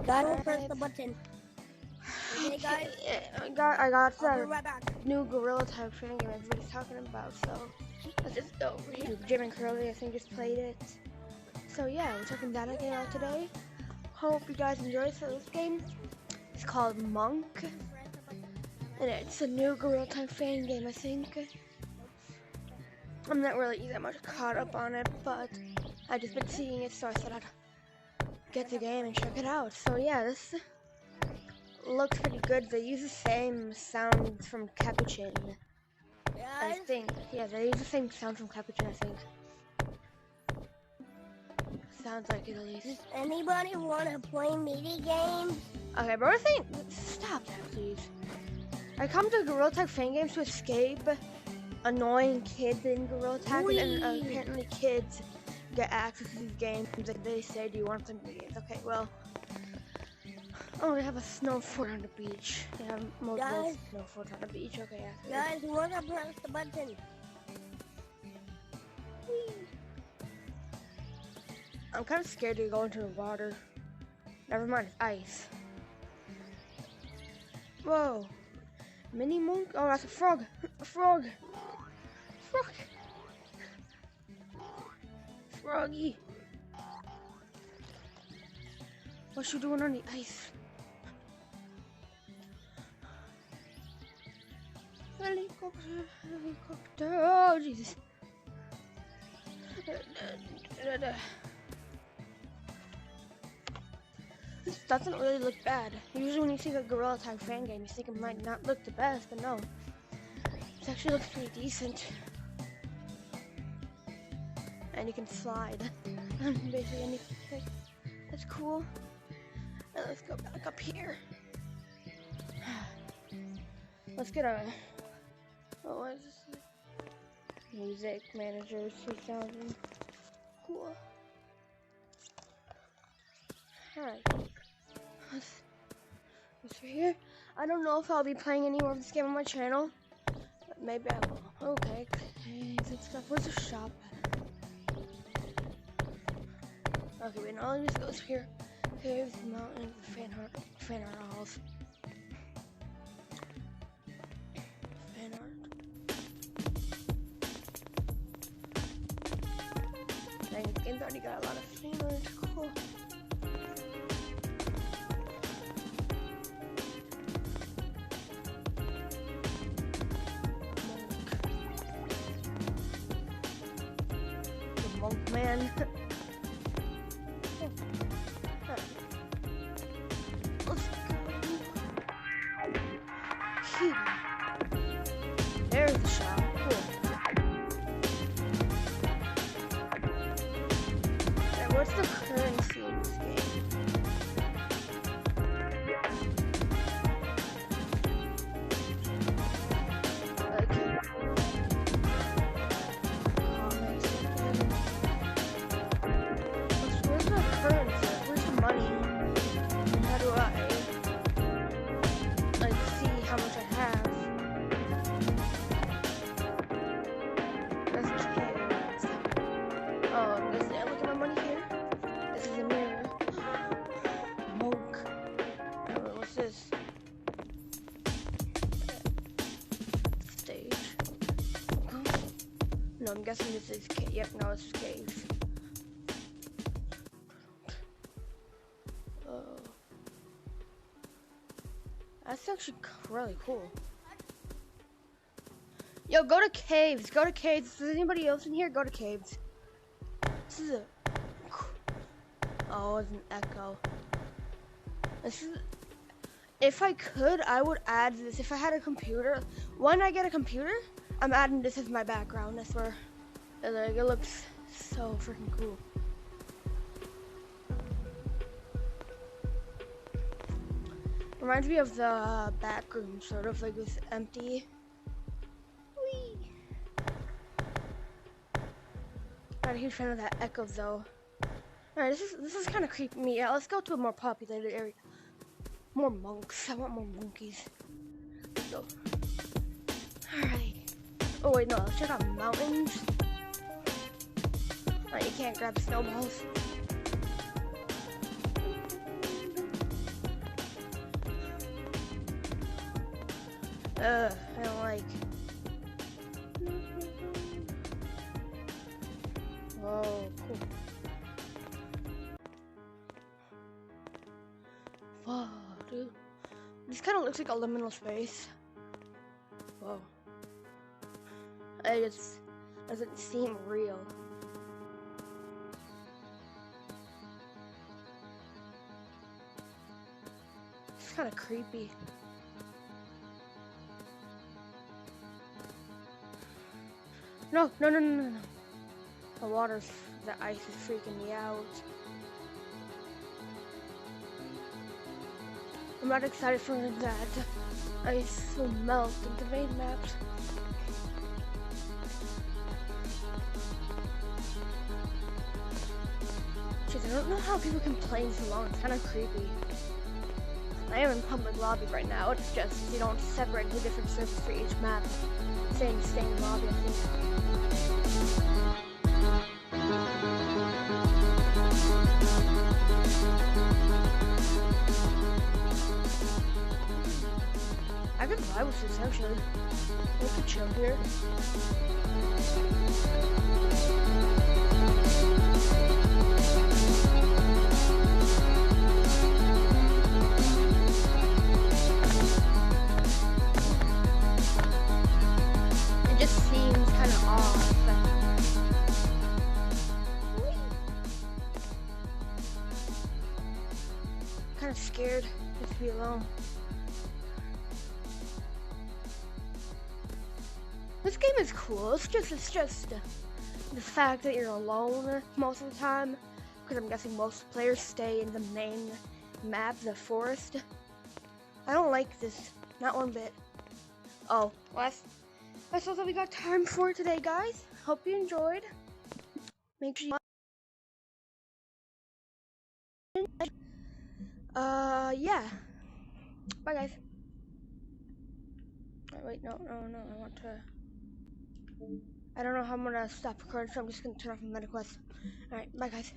Guys, press the button. Okay, guys. I got I'll be the right back. new gorilla type fan game everybody's talking about, so let's just go over here. Jim and Curly, I think, just played it. So yeah, we're checking that game out today. Hope you guys enjoy it. So this game is called Monk, and it's a new gorilla type fan game, I think. I'm not really that much caught up on it, but I just been seeing it, so I thought I'd get the game and check it out. So yeah, this looks pretty good. They use the same sound from Capuchin, I think. Yeah, they use the same sound from Capuchin, I think. Sounds like it at least. Does anybody want to play mini games? Okay, bro, I think, stop that, please. I come to Gorilla Tag fan games to escape annoying kids in Gorilla Tag, and apparently kids get access to these games and they say, do you want some games? Okay, well, oh, they have a snow fort on the beach. They have multiple snow forts on the beach. Okay, yeah. Guys, wanna press the button? I'm kind of scared to go into the water. Never mind, it's ice. Whoa. Mini monk? Oh, that's a frog. A frog. Frog. Froggy. What's you doing on the ice? Helicopter, helicopter. Oh, Jesus. This doesn't really look bad. Usually when you see a Gorilla Tag fan game, you think it might not look the best, but no. It actually looks pretty decent. And you can slide. Basically anything. That's cool. Now let's go back up here. Let's get a... Oh, what is this? Music Manager 3000. Cool. Alright. Let's go here. I don't know if I'll be playing any more of this game on my channel, but maybe I will. Okay, caves and stuff. Where's the shop at? Okay, wait, now it just goes here. Caves, mountains, fan art halls. Fan art. Dang, this game's already got a lot of fan art. Cool. Monk man. Let's go. Here. There's the shop. Cool. And what's the currency in this game? No, I'm guessing this is cave. Yep, no, this is cave. Oh. That's actually really cool. Yo, go to caves. Go to caves. Is there anybody else in here? Go to caves. This is a... Oh, it's an echo. This is... If I could, I would add this. If I had a computer, when I get a computer, I'm adding this as my background. That's where it looks so freaking cool. Reminds me of the back room, sort of like it's empty. Whee! Not a huge fan of that echo though. Alright, this is kind of creeping me out. Let's go to a more populated area. More monks. I want more monkeys. Let's go. Alright. Oh wait, no, let's check out mountains. Oh, you can't grab snowballs. I don't like. Whoa, cool. Whoa, dude. This kind of looks like a liminal space. Whoa. It just doesn't seem real. It's kind of creepy. No. The ice is freaking me out. I'm not excited for that. Ice will melt into main maps. Jeez, I don't know how people can play so long. It's kind of creepy. I am in public lobby right now. It's just you don't separate the different servers for each map. Saying stay in lobby, I think. I could vibe with this actually. I could chill here. It just seems kind of off. Kind of scared just to be alone. This game is cool. It's just the fact that you're alone most of the time, because I'm guessing most players stay in the main map, the forest. I don't like this, not one bit. Oh, well, that's all that we got time for today, guys. Hope you enjoyed. Make sure you yeah. Bye, guys. Wait, no, I want to. I don't know how I'm gonna stop recording, so I'm just gonna turn off my meta quest. Alright, bye guys.